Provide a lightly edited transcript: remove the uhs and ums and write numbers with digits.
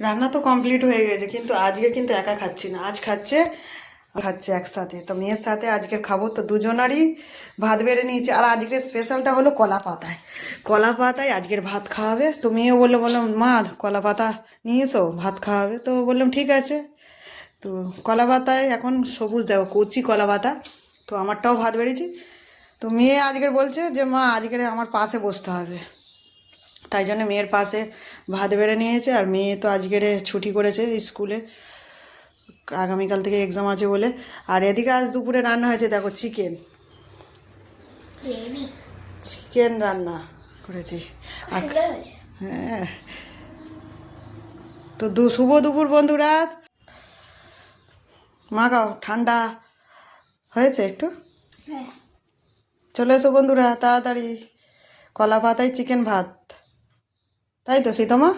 রান্না তো কমপ্লিট হয়ে গেছে, কিন্তু আজকে কিন্তু একা খাচ্ছি না, আজ খাচ্ছে একসাথে। তো মেয়ের সাথে আজকে খাবো, তো দুজনারই ভাত বেড়ে নিয়েছি। আর আজকের স্পেশালটা হলো কলা পাতায়, কলা পাতায় আজকের ভাত খাওয়াবে। তো মেয়েও বললাম মা কলা পাতা নিয়ে এসো, ভাত খাওয়াবে। তো বললাম ঠিক আছে। তো কলা পাতায় এখন সবুজ দেখো, কচি কলা পাতা। তো আমারটাও ভাত বেড়েছি। তো মেয়ে আজকের বলছে যে মা আজকের আমার পাশে বসতে হবে, তাই জন্য মেয়ের পাশে ভাত বেড়ে নিয়েছে। আর মেয়ে তো আজকের ছুটি করেছে স্কুলে, আগামীকাল থেকে এক্সাম আছে বলে। আর এদিকে আজ দুপুরে রান্না হয়েছে দেখো চিকেন, চিকেন রান্না করেছি। আর হ্যাঁ, তো শুভ দুপুর বন্ধুরা। মা গাও ঠান্ডা হয়েছে একটু, চলে এসো বন্ধুরা তাড়াতাড়ি। কলা পাতায় চিকেন ভাত, তাই তো সীতমা?